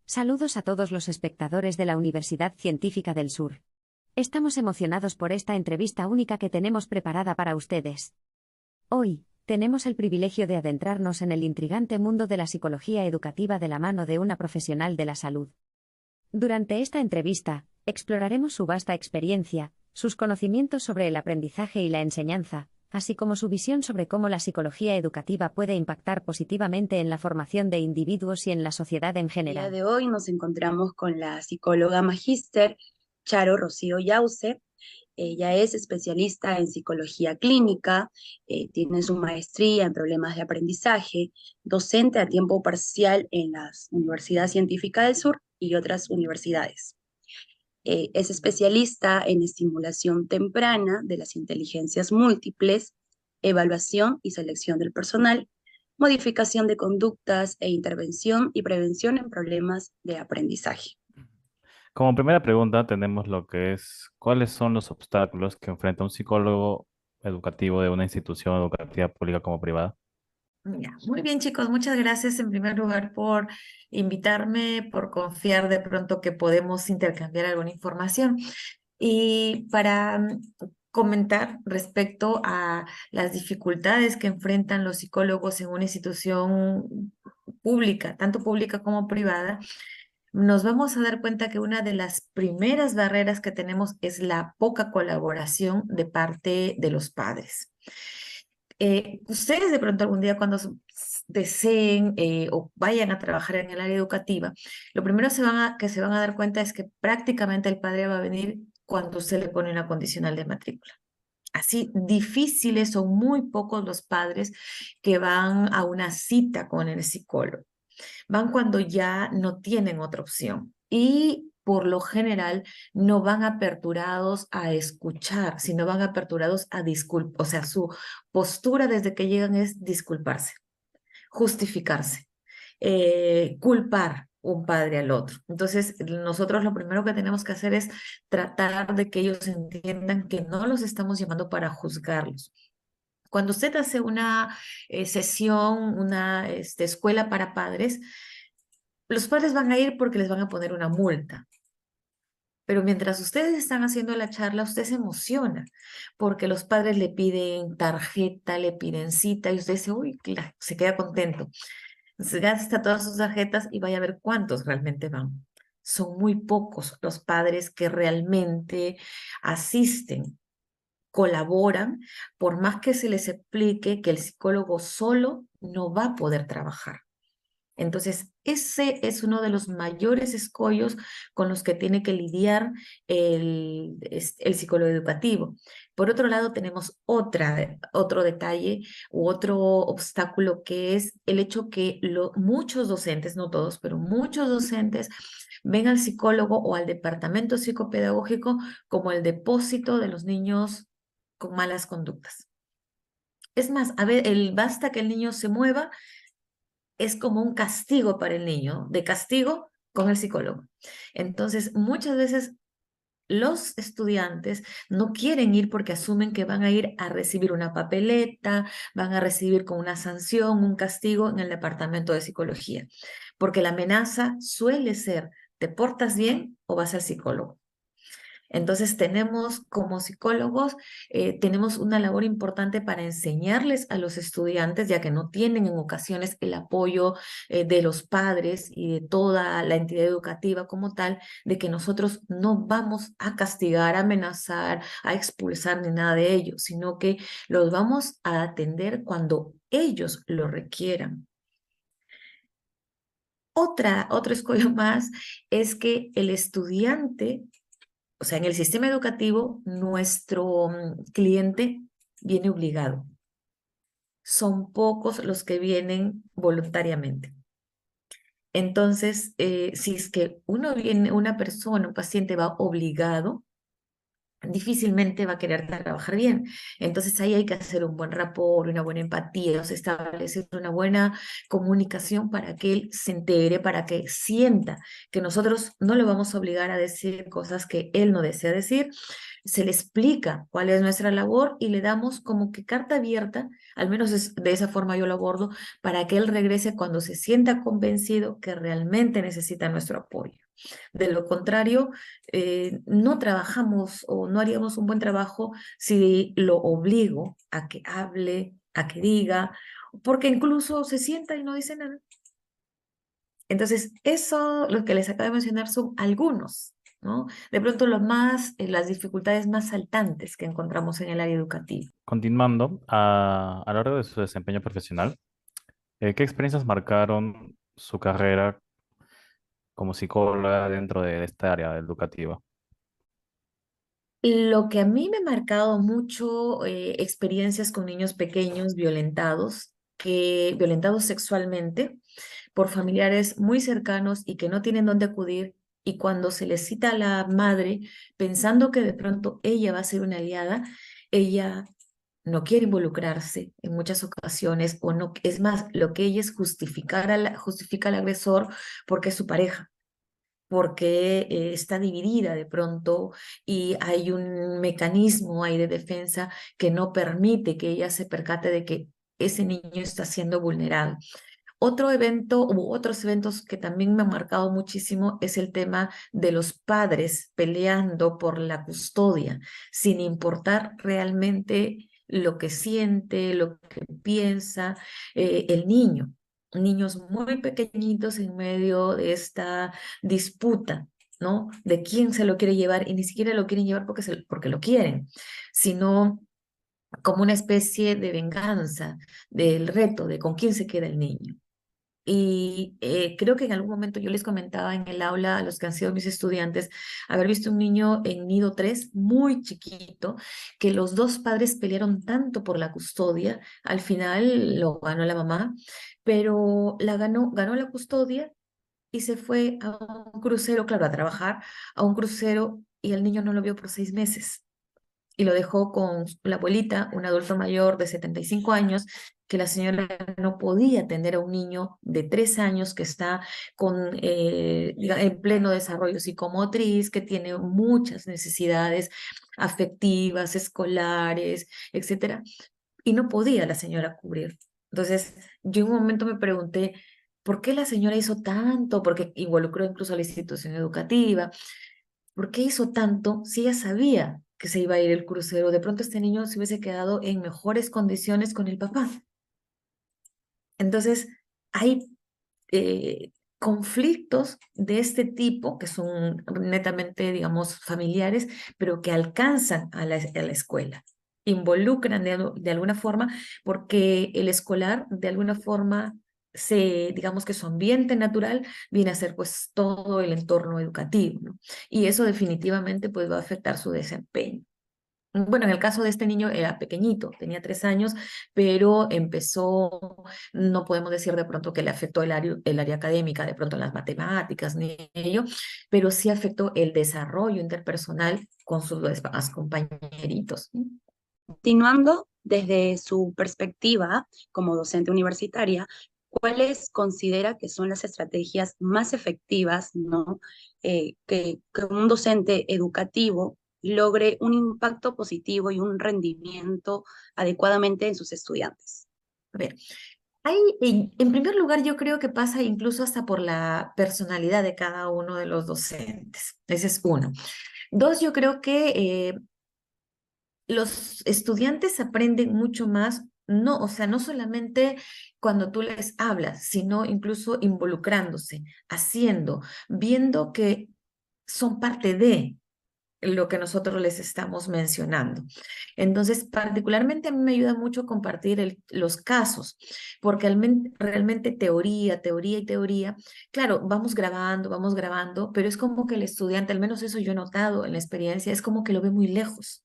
Saludos a todos los espectadores de la Universidad Científica del Sur. Estamos emocionados por esta entrevista única que tenemos preparada para ustedes. Hoy, tenemos el privilegio de adentrarnos en el intrigante mundo de la psicología educativa de la mano de una profesional de la salud. Durante esta entrevista, exploraremos su vasta experiencia, sus conocimientos sobre el aprendizaje y la enseñanza, así como su visión sobre cómo la psicología educativa puede impactar positivamente en la formación de individuos y en la sociedad en El día general. de hoy nos encontramos con la psicóloga magíster Charo Rocío Yause. Ella es especialista en psicología clínica, tiene su maestría en problemas de aprendizaje, docente a tiempo parcial en la Universidad Científica del Sur y otras universidades. Es especialista en estimulación temprana de las inteligencias múltiples, evaluación y selección del personal, modificación de conductas e intervención y prevención en problemas de aprendizaje. Como primera pregunta tenemos lo que es, ¿cuáles son los obstáculos que enfrenta un psicólogo educativo de una institución educativa pública como privada? Ya, muy bien, chicos, muchas gracias en primer lugar por invitarme, por confiar de pronto que podemos intercambiar alguna información. Y para comentar respecto a las dificultades que enfrentan los psicólogos en una institución pública, tanto pública como privada, nos vamos a dar cuenta que una de las primeras barreras que tenemos es la poca colaboración de parte de los padres. Ustedes de pronto algún día cuando deseen o vayan a trabajar en el área educativa, lo primero que se van a dar cuenta es que prácticamente el padre va a venir cuando usted le pone una condicional de matrícula. Así difíciles son muy pocos los padres que van a una cita con el psicólogo. Van cuando ya no tienen otra opción. Y por lo general no van aperturados a escuchar, sino van aperturados a disculpar. O sea, su postura desde que llegan es disculparse, justificarse, culpar un padre al otro. Entonces, nosotros lo primero que tenemos que hacer es tratar de que ellos entiendan que no los estamos llamando para juzgarlos. Cuando usted hace una sesión, una escuela para padres, los padres van a ir porque les van a poner una multa. Pero mientras ustedes están haciendo la charla, usted se emociona porque los padres le piden tarjeta, le piden cita y usted dice, uy, se queda contento. Entonces gasta todas sus tarjetas y vaya a ver cuántos realmente van. Son muy pocos los padres que realmente asisten, colaboran, por más que se les explique que el psicólogo solo no va a poder trabajar. Entonces, ese es uno de los mayores escollos con los que tiene que lidiar el psicólogo educativo. Por otro lado, tenemos otro detalle u otro obstáculo que es el hecho que muchos docentes, no todos, pero muchos docentes ven al psicólogo o al departamento psicopedagógico como el depósito de los niños con malas conductas. Es más, a ver, basta que el niño se mueva es como un castigo para el niño, de castigo con el psicólogo. Entonces, muchas veces los estudiantes no quieren ir porque asumen que van a ir a recibir una papeleta, van a recibir con una sanción, un castigo en el departamento de psicología, porque la amenaza suele ser, ¿te portas bien o vas al psicólogo? Entonces tenemos como psicólogos, tenemos una labor importante para enseñarles a los estudiantes, ya que no tienen en ocasiones el apoyo de los padres y de toda la entidad educativa como tal, de que nosotros no vamos a castigar, a amenazar, a expulsar ni nada de ello, sino que los vamos a atender cuando ellos lo requieran. Otro escollo más es que el estudiante, o sea, en el sistema educativo, nuestro cliente viene obligado. Son pocos los que vienen voluntariamente. Entonces, si es que una persona, un paciente va obligado, difícilmente va a querer trabajar bien. Entonces ahí hay que hacer un buen rapport, una buena empatía, o sea, establecer una buena comunicación para que él se entere, para que sienta que nosotros no le vamos a obligar a decir cosas que él no desea decir, se le explica cuál es nuestra labor y le damos como que carta abierta, al menos de esa forma yo lo abordo, para que él regrese cuando se sienta convencido que realmente necesita nuestro apoyo. De lo contrario, no trabajamos o no haríamos un buen trabajo si lo obligo a que hable, a que diga, porque incluso se sienta y no dice nada. Entonces, eso, lo que les acabo de mencionar son algunos, ¿no? De pronto las dificultades más saltantes que encontramos en el área educativa. Continuando, a lo largo de su desempeño profesional, ¿qué experiencias marcaron su carrera como psicóloga dentro de esta área educativa? Lo que a mí me ha marcado mucho, experiencias con niños pequeños violentados sexualmente por familiares muy cercanos y que no tienen dónde acudir, y cuando se les cita a la madre pensando que de pronto ella va a ser una aliada, ella no quiere involucrarse en muchas ocasiones, o no, es más, lo que ella es justifica al agresor porque es su pareja, porque está dividida de pronto y hay un mecanismo ahí de defensa que no permite que ella se percate de que ese niño está siendo vulnerado. Otro evento u otros eventos que también me han marcado muchísimo es el tema de los padres peleando por la custodia, sin importar realmente lo que siente, lo que piensa el niño. Niños muy pequeñitos en medio de esta disputa, ¿no? De quién se lo quiere llevar, y ni siquiera lo quieren llevar porque lo quieren, sino como una especie de venganza del reto de con quién se queda el niño. Y creo que en algún momento yo les comentaba en el aula a los que han sido mis estudiantes, haber visto un niño en nido 3 muy chiquito, que los dos padres pelearon tanto por la custodia, al final lo ganó la mamá, pero ganó la custodia y se fue a un crucero, claro, a trabajar, a un crucero, y el niño no lo vio por 6 meses y lo dejó con la abuelita, un adulto mayor de 75 años, que la señora no podía atender a un niño de 3 años que está en pleno desarrollo psicomotriz, que tiene muchas necesidades afectivas, escolares, etcétera, y no podía la señora cubrir. Entonces, yo en un momento me pregunté, ¿por qué la señora hizo tanto? Porque involucró incluso a la institución educativa. ¿Por qué hizo tanto si ella sabía que se iba a ir el crucero? De pronto este niño se hubiese quedado en mejores condiciones con el papá. Entonces, hay conflictos de este tipo que son netamente, digamos, familiares, pero que alcanzan a la escuela, involucran de alguna forma, porque el escolar de alguna forma digamos que su ambiente natural viene a ser pues todo el entorno educativo, ¿no? Y eso definitivamente pues va a afectar su desempeño. Bueno, en el caso de este niño era pequeñito, tenía 3 años, pero empezó, no podemos decir de pronto que le afectó el área académica, de pronto las matemáticas, ni ello, pero sí afectó el desarrollo interpersonal con sus demás compañeritos. Continuando desde su perspectiva como docente universitaria, ¿cuáles considera que son las estrategias más efectivas, ¿no? Que un docente educativo logre un impacto positivo y un rendimiento adecuadamente en sus estudiantes? A ver, en primer lugar, yo creo que pasa incluso hasta por la personalidad de cada uno de los docentes. Ese es uno. Dos, yo creo que los estudiantes aprenden mucho más, no, o sea, no solamente cuando tú les hablas, sino incluso involucrándose, haciendo, viendo que son parte de lo que nosotros les estamos mencionando. Entonces, particularmente a mí me ayuda mucho compartir los casos, porque realmente teoría, teoría y teoría, claro, vamos grabando, pero es como que el estudiante, al menos eso yo he notado en la experiencia, es como que lo ve muy lejos.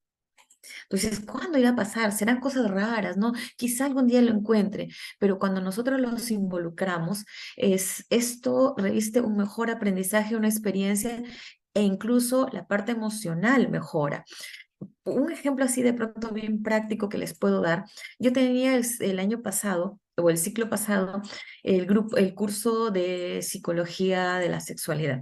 Entonces, ¿cuándo irá a pasar? Serán cosas raras, ¿no? Quizá algún día lo encuentre, pero cuando nosotros los involucramos, esto reviste un mejor aprendizaje, una experiencia, e incluso la parte emocional mejora. Un ejemplo así de pronto bien práctico que les puedo dar. Yo tenía el año pasado, o el ciclo pasado, el curso de psicología de la sexualidad.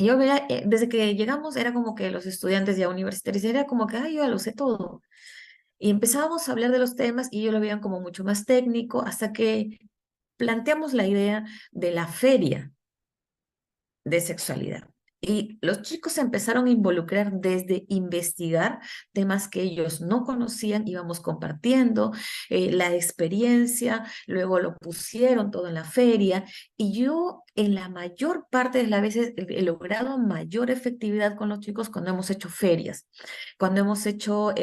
Y yo veía, desde que llegamos era como que los estudiantes ya universitarios, era como que, ay, yo ya lo sé todo. Y empezábamos a hablar de los temas y ellos lo veían como mucho más técnico hasta que planteamos la idea de la feria de sexualidad. Y los chicos se empezaron a involucrar desde investigar temas que ellos no conocían, íbamos compartiendo la experiencia, luego lo pusieron todo en la feria y yo en la mayor parte de las veces he logrado mayor efectividad con los chicos cuando hemos hecho ferias, cuando hemos hecho,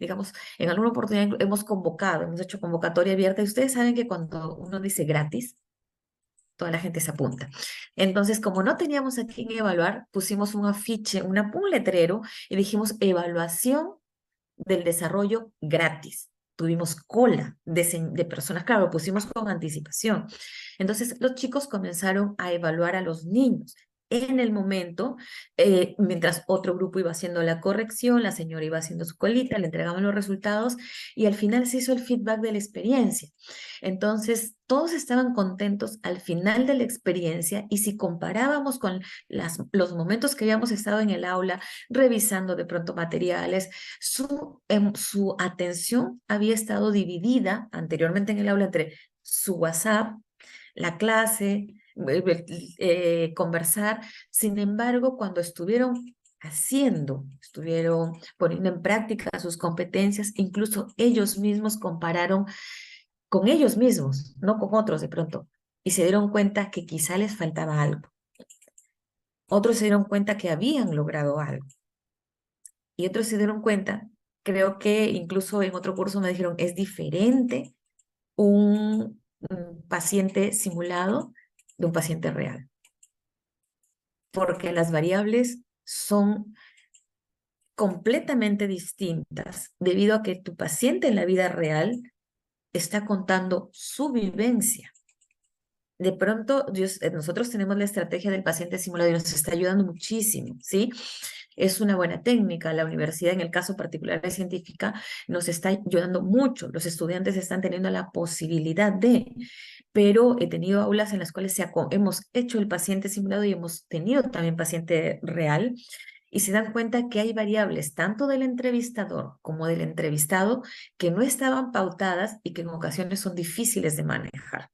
digamos, en alguna oportunidad hemos convocado, hemos hecho convocatoria abierta y ustedes saben que cuando uno dice gratis, toda la gente se apunta. Entonces, como no teníamos a quién evaluar, pusimos un afiche, un letrero y dijimos evaluación del desarrollo gratis. Tuvimos cola de personas, claro, lo pusimos con anticipación. Entonces, los chicos comenzaron a evaluar a los niños. En el momento, mientras otro grupo iba haciendo la corrección, la señora iba haciendo su colita, le entregaban los resultados y al final se hizo el feedback de la experiencia. Entonces, todos estaban contentos al final de la experiencia y si comparábamos con los momentos que habíamos estado en el aula, revisando de pronto materiales, su atención había estado dividida anteriormente en el aula entre su WhatsApp, la clase, conversar. Sin embargo, cuando estuvieron poniendo en práctica sus competencias, incluso ellos mismos compararon con ellos mismos, no con otros de pronto, y se dieron cuenta que quizá les faltaba algo. Otros se dieron cuenta que habían logrado algo. Y otros se dieron cuenta, creo que incluso en otro curso me dijeron, es diferente un paciente simulado de un paciente real, porque las variables son completamente distintas debido a que tu paciente en la vida real está contando su vivencia. De pronto, nosotros tenemos la estrategia del paciente simulado y nos está ayudando muchísimo, ¿sí? Es una buena técnica. La universidad, en el caso particular de científica, nos está ayudando mucho. Los estudiantes están teniendo la posibilidad pero he tenido aulas en las cuales hemos hecho el paciente simulado y hemos tenido también paciente real y se dan cuenta que hay variables tanto del entrevistador como del entrevistado que no estaban pautadas y que en ocasiones son difíciles de manejar.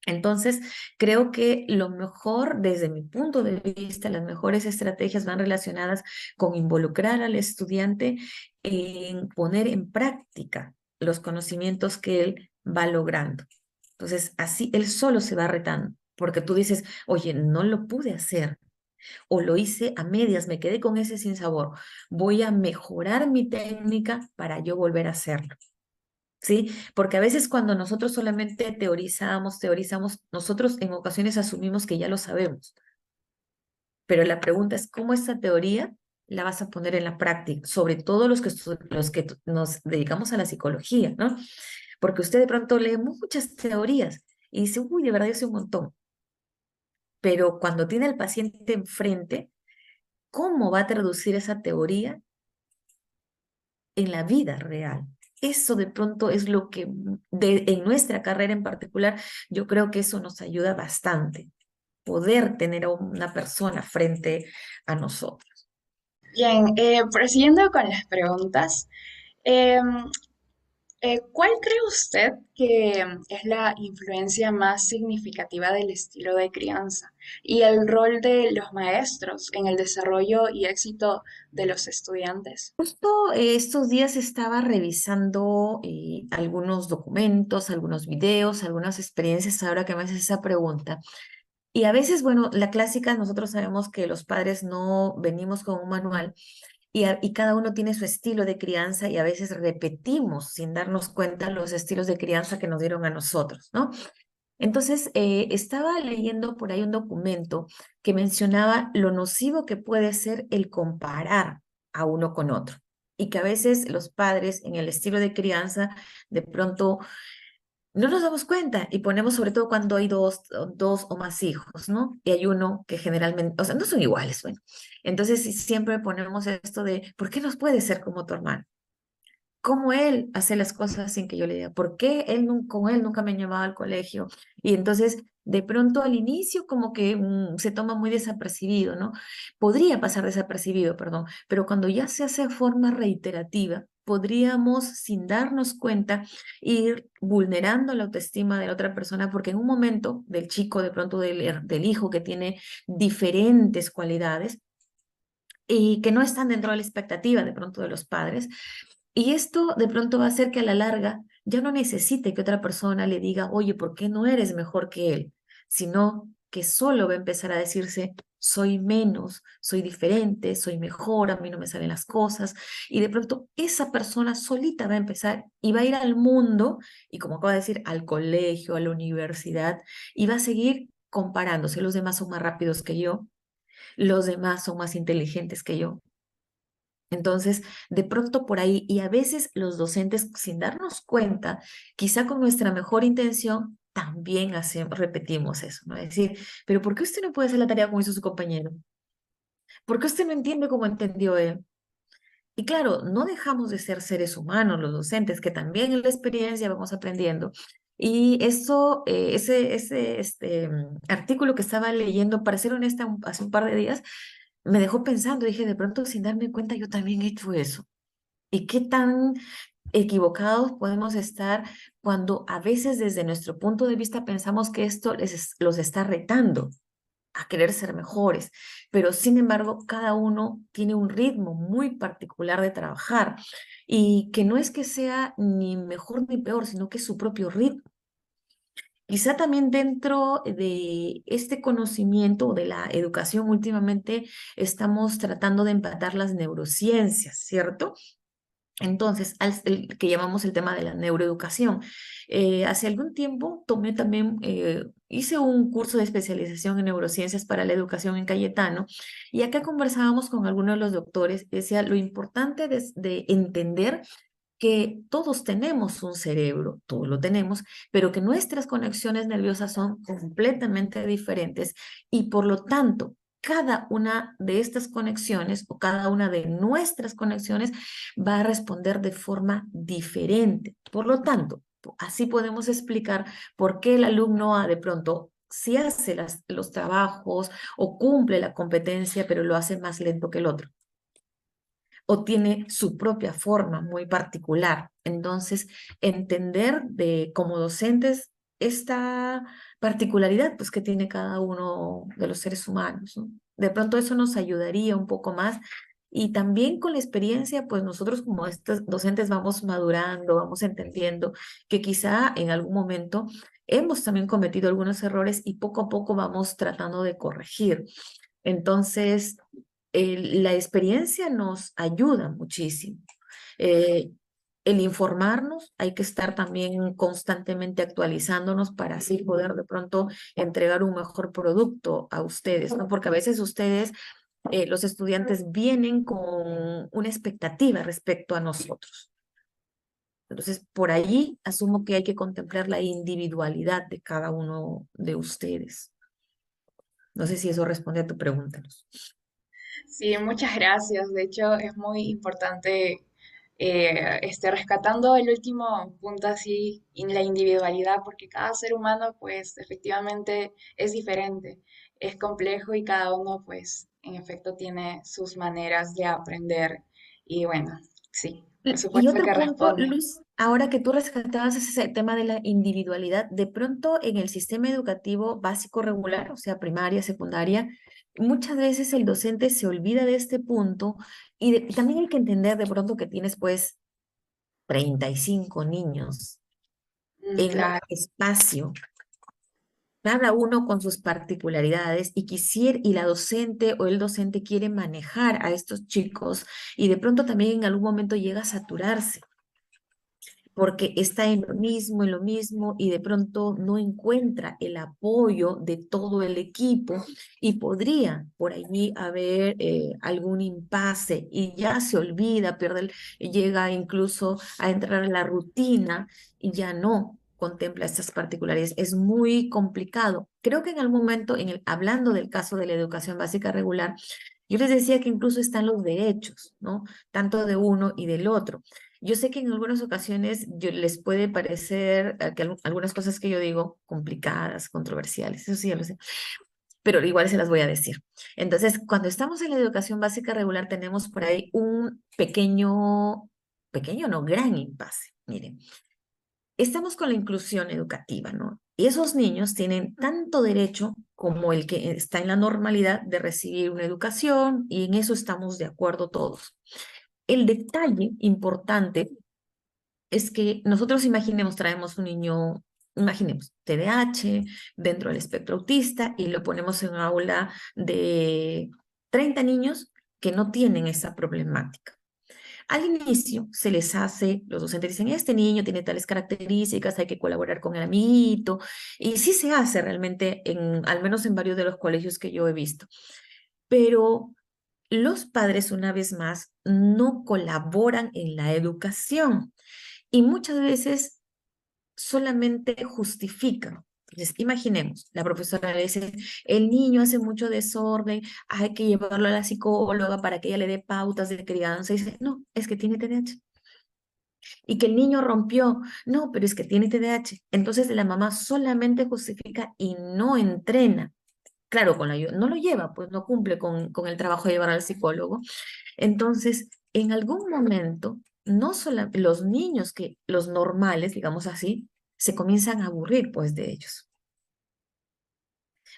Entonces, creo que lo mejor, desde mi punto de vista, las mejores estrategias van relacionadas con involucrar al estudiante en poner en práctica los conocimientos que él va logrando. Entonces, así él solo se va retando, porque tú dices, oye, no lo pude hacer, o lo hice a medias, me quedé con ese sinsabor. Voy a mejorar mi técnica para yo volver a hacerlo. ¿Sí? Porque a veces cuando nosotros solamente teorizamos, nosotros en ocasiones asumimos que ya lo sabemos. Pero la pregunta es, ¿cómo esa teoría la vas a poner en la práctica? Sobre todo los que nos dedicamos a la psicología, ¿no? Porque usted de pronto lee muchas teorías y dice, uy, de verdad yo sé un montón. Pero cuando tiene al paciente enfrente, ¿cómo va a traducir esa teoría en la vida real? Eso de pronto es lo que en nuestra carrera en particular, yo creo que eso nos ayuda bastante, poder tener a una persona frente a nosotros. Bien, prosiguiendo con las preguntas, em, ¿cuál cree usted que es la influencia más significativa del estilo de crianza y el rol de los maestros en el desarrollo y éxito de los estudiantes? Justo estos días estaba revisando algunos documentos, algunos videos, algunas experiencias ahora que me haces esa pregunta. Y a veces, bueno, la clásica, nosotros sabemos que los padres no venimos con un manual y cada uno tiene su estilo de crianza y a veces repetimos sin darnos cuenta los estilos de crianza que nos dieron a nosotros, ¿no? Entonces, estaba leyendo por ahí un documento que mencionaba lo nocivo que puede ser el comparar a uno con otro y que a veces los padres en el estilo de crianza de pronto no nos damos cuenta y ponemos sobre todo cuando hay dos o más hijos, ¿no? Y hay uno que generalmente, o sea, no son iguales, bueno. Entonces siempre ponemos esto de, ¿por qué no puede ser como tu hermano? ¿Cómo él hace las cosas sin que yo le diga? ¿Por qué con él nunca me llevaba al colegio? Y entonces de pronto al inicio como que se toma muy desapercibido, ¿no? Podría pasar desapercibido, perdón, pero cuando ya se hace de forma reiterativa, podríamos, sin darnos cuenta, ir vulnerando la autoestima de la otra persona, porque en un momento del chico, de pronto del hijo que tiene diferentes cualidades y que no están dentro de la expectativa de pronto de los padres, y esto de pronto va a hacer que a la larga ya no necesite que otra persona le diga, oye, ¿por qué no eres mejor que él? Sino que solo va a empezar a decirse, soy menos, soy diferente, soy mejor, a mí no me salen las cosas. Y de pronto esa persona solita va a empezar y va a ir al mundo, y como acabo de decir, al colegio, a la universidad, y va a seguir comparándose. Los demás son más rápidos que yo, los demás son más inteligentes que yo. Entonces, de pronto por ahí, y a veces los docentes, sin darnos cuenta, quizá con nuestra mejor intención, también repetimos eso, ¿no? Es decir, pero ¿por qué usted no puede hacer la tarea como hizo su compañero? ¿Por qué usted no entiende como entendió él? Y claro, no dejamos de ser seres humanos los docentes, que también en la experiencia vamos aprendiendo. Y eso, artículo que estaba leyendo, para ser honesta, hace un par de días, me dejó pensando, dije, de pronto sin darme cuenta, yo también he hecho eso. ¿Y qué tan equivocados podemos estar cuando a veces desde nuestro punto de vista pensamos que esto los está retando a querer ser mejores? Pero sin embargo, cada uno tiene un ritmo muy particular de trabajar y que no es que sea ni mejor ni peor, sino que es su propio ritmo. Quizá también dentro de este conocimiento o de la educación últimamente estamos tratando de empatar las neurociencias, ¿cierto? Entonces, el que llamamos el tema de la neuroeducación. Hace algún tiempo tomé también, hice un curso de especialización en neurociencias para la educación en Cayetano, y acá conversábamos con algunos de los doctores, decía lo importante de entender que todos tenemos un cerebro, todos lo tenemos, pero que nuestras conexiones nerviosas son completamente diferentes y por lo tanto, cada una de estas conexiones o cada una de nuestras conexiones va a responder de forma diferente. Por lo tanto, así podemos explicar por qué el alumno A de pronto sí hace los trabajos o cumple la competencia, pero lo hace más lento que el otro o tiene su propia forma muy particular. Entonces, entender como docentes esta particularidad pues, que tiene cada uno de los seres humanos, ¿no? De pronto eso nos ayudaría un poco más. Y también con la experiencia, pues nosotros como estos docentes vamos madurando, vamos entendiendo que quizá en algún momento hemos también cometido algunos errores y poco a poco vamos tratando de corregir. Entonces, la experiencia nos ayuda muchísimo. Eh, el informarnos, hay que estar también constantemente actualizándonos para así poder de pronto entregar un mejor producto a ustedes, ¿no? Porque a veces ustedes, los estudiantes, vienen con una expectativa respecto a nosotros. Entonces, por allí asumo que hay que contemplar la individualidad de cada uno de ustedes. No sé si eso responde a tu pregunta, Luz. Sí, muchas gracias. De hecho, es muy importante rescatando el último punto así, la individualidad, porque cada ser humano, pues, efectivamente es diferente, es complejo y cada uno, pues, en efecto tiene sus maneras de aprender. Y bueno, sí, por Y supuesto otro que punto, responde. Luz, ahora que tú rescatabas ese tema de la individualidad, de pronto en el sistema educativo básico regular, o sea, primaria, secundaria, muchas veces el docente se olvida de este punto y también hay que entender de pronto que tienes pues 35 niños en un Claro. espacio, cada uno con sus particularidades y y la docente o el docente quiere manejar a estos chicos y de pronto también en algún momento llega a saturarse porque está en lo mismo y de pronto no encuentra el apoyo de todo el equipo y podría por allí haber algún impasse y ya se olvida, llega incluso a entrar en la rutina y ya no contempla estas particularidades. Es muy complicado. Creo que en algún momento, hablando del caso de la educación básica regular, yo les decía que incluso están los derechos, ¿no? Tanto de uno y del otro. Yo sé que en algunas ocasiones les puede parecer que algunas cosas que yo digo complicadas, controversiales, eso sí, ya lo sé, pero igual se las voy a decir. Entonces, cuando estamos en la educación básica regular, tenemos por ahí un pequeño no, gran impasse. Miren, estamos con la inclusión educativa, ¿no? Y esos niños tienen tanto derecho como el que está en la normalidad de recibir una educación, y en eso estamos de acuerdo todos. El detalle importante es que nosotros imaginemos, traemos un niño, imaginemos, TDAH dentro del espectro autista y lo ponemos en un aula de 30 niños que no tienen esa problemática. Al inicio se les hace, los docentes dicen, este niño tiene tales características, hay que colaborar con el amiguito, y sí se hace realmente, al menos en varios de los colegios que yo he visto. Pero los padres, una vez más, no colaboran en la educación y muchas veces solamente justifican. Entonces, imaginemos, la profesora le dice, el niño hace mucho desorden, hay que llevarlo a la psicóloga para que ella le dé pautas de crianza. Y dice, no, es que tiene TDAH. Y que el niño rompió, no, pero es que tiene TDAH. Entonces la mamá solamente justifica y no entrena. Claro, con la ayuda, no lo lleva, pues no cumple con el trabajo de llevar al psicólogo. Entonces, en algún momento, no solo los niños los normales, digamos así, se comienzan a aburrir pues de ellos.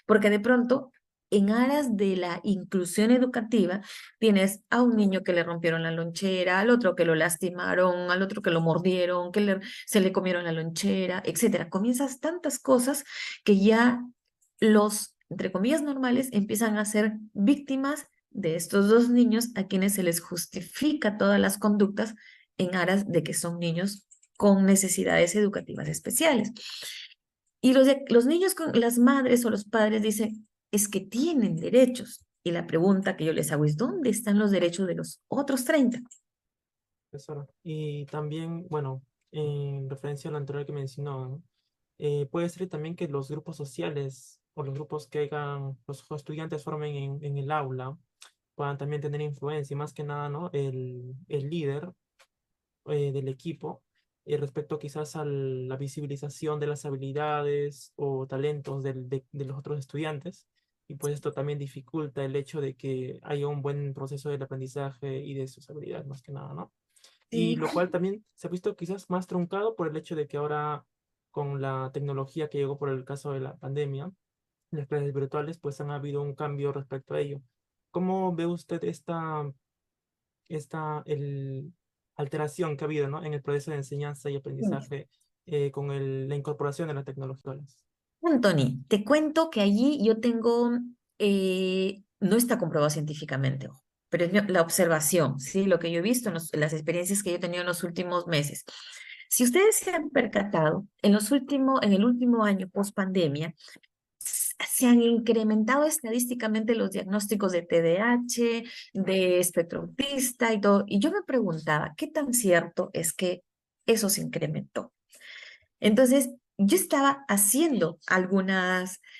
Porque de pronto, en aras de la inclusión educativa, tienes a un niño que le rompieron la lonchera, al otro que lo lastimaron, al otro que lo mordieron, se le comieron la lonchera, etcétera. Comienzas tantas cosas que ya los, entre comillas, normales empiezan a ser víctimas de estos dos niños a quienes se les justifica todas las conductas en aras de que son niños con necesidades educativas especiales. Y los niños con las madres o los padres dicen, es que tienen derechos. Y la pregunta que yo les hago es, ¿dónde están los derechos de los otros 30? Profesora. Y también, bueno, en referencia a lo anterior que mencionó, ¿no? Puede ser también que los grupos sociales o los grupos que hagan, los estudiantes formen en el aula, puedan también tener influencia, y más que nada, ¿no? El líder del equipo, respecto quizás a la visibilización de las habilidades o talentos de los otros estudiantes. Y pues esto también dificulta el hecho de que haya un buen proceso del aprendizaje y de sus habilidades, más que nada, ¿no? Y Sí. lo cual también se ha visto quizás más truncado por el hecho de que ahora, con la tecnología que llegó por el caso de la pandemia, las clases virtuales, pues han habido un cambio respecto a ello. ¿Cómo ve usted esta alteración que ha habido, ¿no? En el proceso de enseñanza y aprendizaje con la incorporación de las tecnologías? Anthony, te cuento que allí yo tengo, no está comprobado científicamente, ojo, pero es la observación, ¿sí? Lo que yo he visto en las experiencias que yo he tenido en los últimos meses. Si ustedes se han percatado, en el último año post pandemia, se han incrementado estadísticamente los diagnósticos de TDAH, de espectro autista y todo. Y yo me preguntaba, ¿qué tan cierto es que eso se incrementó? Entonces, yo estaba haciendo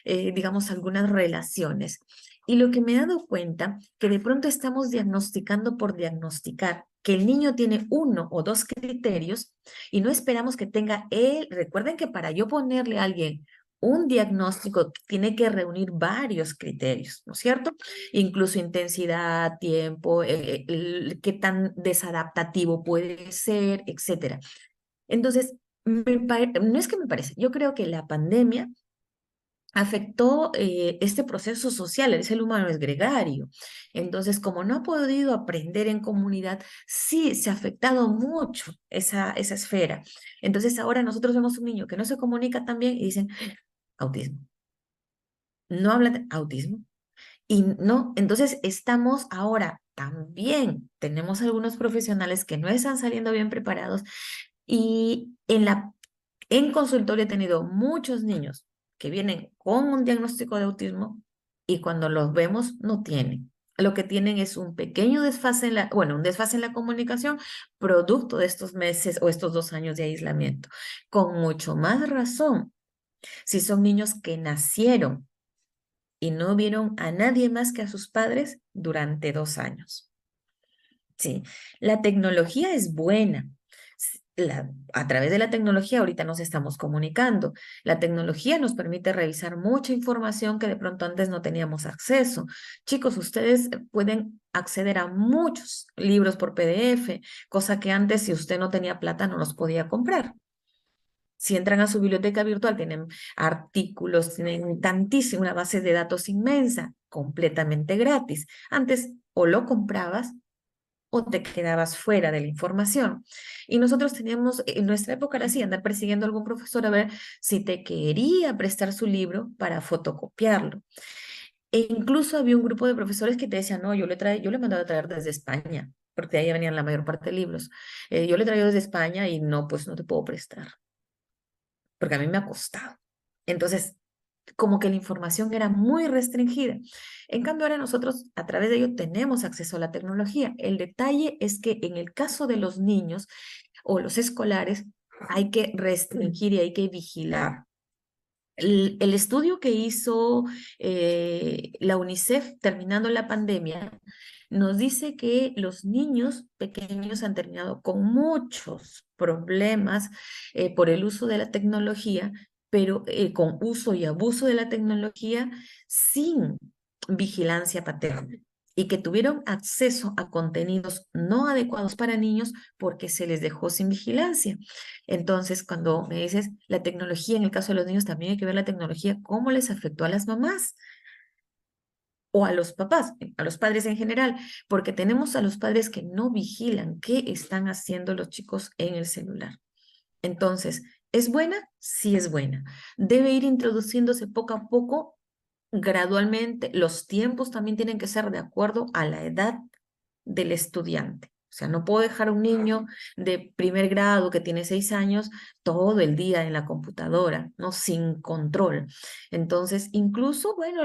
digamos, algunas relaciones. Y lo que me he dado cuenta, que de pronto estamos diagnosticando por diagnosticar, que el niño tiene uno o dos criterios y no esperamos que tenga él. Recuerden que para yo ponerle a alguien un diagnóstico, tiene que reunir varios criterios, ¿no es cierto? Incluso intensidad, tiempo, qué tan desadaptativo puede ser, etcétera. Entonces, no es que me parece, yo creo que la pandemia afectó este proceso social. El ser humano es gregario. Entonces, como no ha podido aprender en comunidad, sí se ha afectado mucho esa esfera. Entonces, ahora nosotros vemos un niño que no se comunica tan bien y dicen, autismo. No habla de autismo. Y no, entonces estamos ahora también, tenemos algunos profesionales que no están saliendo bien preparados y en consultorio he tenido muchos niños que vienen con un diagnóstico de autismo y cuando los vemos no tienen. Lo que tienen es un pequeño desfase un desfase en la comunicación, producto de estos meses o estos 2 años de aislamiento. Con mucho más razón, si son niños que nacieron y no vieron a nadie más que a sus padres durante 2 años. Sí, la tecnología es buena, a través de la tecnología ahorita nos estamos comunicando. La tecnología nos permite revisar mucha información que de pronto antes no teníamos acceso. Chicos, ustedes pueden acceder a muchos libros por PDF, cosa que antes si usted no tenía plata no los podía comprar. Si entran a su biblioteca virtual, tienen artículos, tienen tantísima, una base de datos inmensa, completamente gratis. Antes o lo comprabas o te quedabas fuera de la información. Y nosotros teníamos, en nuestra época era así, andar persiguiendo a algún profesor a ver si te quería prestar su libro para fotocopiarlo. E incluso había un grupo de profesores que te decían, no, yo le he mandado a traer desde España, porque de ahí venían la mayor parte de libros. Yo le he traído desde España y no, pues no te puedo prestar, porque a mí me ha costado. Entonces, como que la información era muy restringida. En cambio, ahora nosotros a través de ello tenemos acceso a la tecnología. El detalle es que en el caso de los niños o los escolares, hay que restringir y hay que vigilar. El estudio que hizo la UNICEF terminando la pandemia nos dice que los niños pequeños han terminado con muchos problemas por el uso de la tecnología, pero con uso y abuso de la tecnología sin vigilancia paterna y que tuvieron acceso a contenidos no adecuados para niños porque se les dejó sin vigilancia. Entonces, cuando me dices la tecnología, en el caso de los niños también hay que ver la tecnología, cómo les afectó a las mamás o a los papás, a los padres en general, porque tenemos a los padres que no vigilan qué están haciendo los chicos en el celular. Entonces, ¿es buena? Sí es buena. Debe ir introduciéndose poco a poco, gradualmente. Los tiempos también tienen que ser de acuerdo a la edad del estudiante. O sea, no puedo dejar a un niño de primer grado que tiene 6 años todo el día en la computadora, ¿no? Sin control. Entonces, incluso, bueno,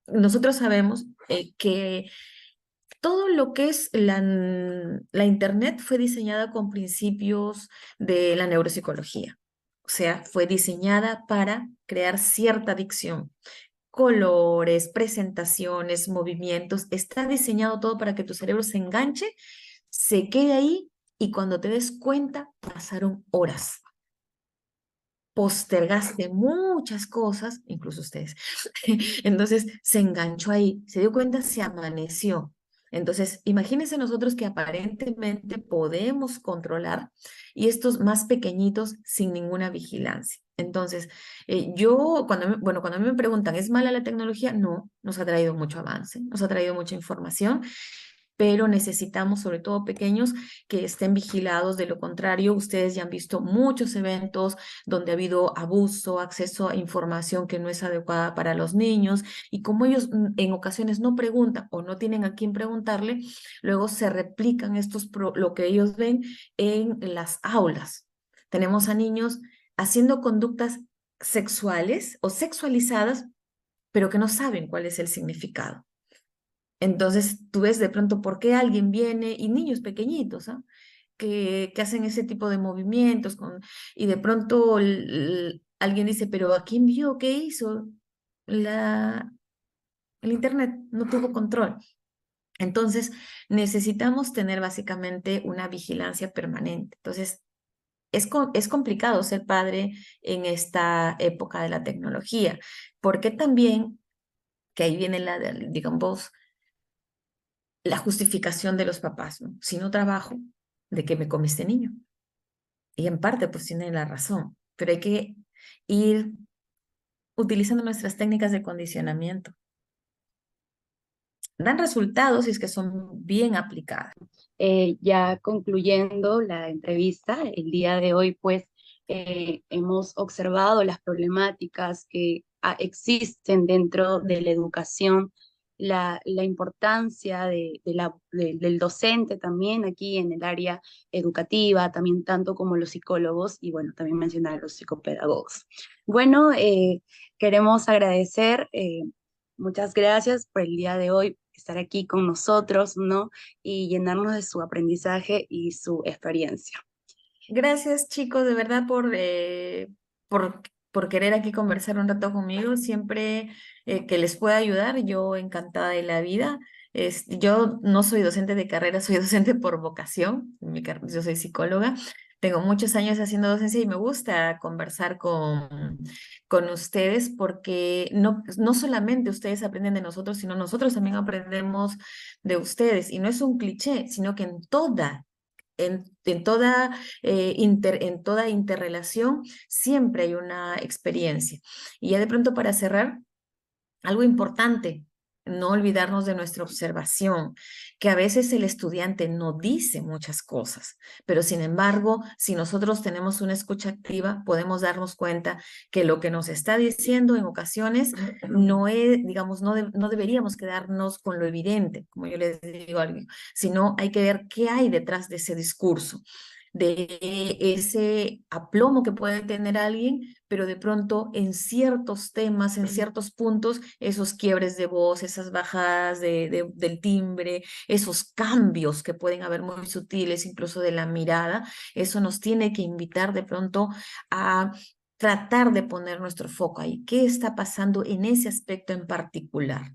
nosotros sabemos que todo lo que es la Internet fue diseñada con principios de la neuropsicología. O sea, fue diseñada para crear cierta adicción. Colores, presentaciones, movimientos, está diseñado todo para que tu cerebro se enganche, se quede ahí y cuando te des cuenta, pasaron horas. Postergaste muchas cosas, incluso ustedes. Entonces se enganchó ahí, se dio cuenta, se amaneció. Entonces, imagínense nosotros que aparentemente podemos controlar y estos más pequeñitos sin ninguna vigilancia. Entonces, cuando a mí me preguntan, ¿es mala la tecnología? No, nos ha traído mucho avance, nos ha traído mucha información, pero necesitamos, sobre todo pequeños, que estén vigilados. De lo contrario, ustedes ya han visto muchos eventos donde ha habido abuso, acceso a información que no es adecuada para los niños, y como ellos en ocasiones no preguntan o no tienen a quién preguntarle, luego se replican lo que ellos ven en las aulas. Tenemos a niños haciendo conductas sexuales o sexualizadas, pero que no saben cuál es el significado. Entonces, tú ves de pronto por qué alguien viene, y niños pequeñitos, ¿ah? Que hacen ese tipo de movimientos, y de pronto alguien dice, pero ¿a quién vio? ¿Qué hizo? El Internet no tuvo control. Entonces, necesitamos tener básicamente una vigilancia permanente. Entonces, es complicado ser padre en esta época de la tecnología, porque también, que ahí viene digamos, la justificación de los papás, ¿no? Si no trabajo, ¿de qué me come este niño? Y en parte, pues tienen la razón, pero hay que ir utilizando nuestras técnicas de condicionamiento. Dan resultados si es que son bien aplicadas. Ya concluyendo la entrevista, el día de hoy, pues hemos observado las problemáticas que existen dentro de la educación, la importancia del docente también aquí en el área educativa, también tanto como los psicólogos y bueno, también mencionar a los psicopedagogos. Bueno, queremos agradecer, muchas gracias por el día de hoy estar aquí con nosotros, ¿no? Y llenarnos de su aprendizaje y su experiencia. Gracias, chicos, de verdad por querer aquí conversar un rato conmigo. Siempre que les pueda ayudar, yo encantada de la vida. Yo no soy docente de carrera, soy docente por vocación. Yo soy psicóloga. Tengo muchos años haciendo docencia y me gusta conversar con ustedes porque no solamente ustedes aprenden de nosotros, sino nosotros también aprendemos de ustedes. Y no es un cliché, sino que en toda interrelación siempre hay una experiencia. Y ya de pronto para cerrar, algo importante, no olvidarnos de nuestra observación, que a veces el estudiante no dice muchas cosas, pero sin embargo, si nosotros tenemos una escucha activa, podemos darnos cuenta que lo que nos está diciendo en ocasiones no es, digamos, no deberíamos quedarnos con lo evidente, como yo les digo a alguien, sino hay que ver qué hay detrás de ese discurso, de ese aplomo que puede tener alguien, pero de pronto en ciertos temas, en ciertos puntos, esos quiebres de voz, esas bajadas del timbre, esos cambios que pueden haber muy sutiles, incluso de la mirada, eso nos tiene que invitar de pronto a tratar de poner nuestro foco ahí. ¿Qué está pasando en ese aspecto en particular?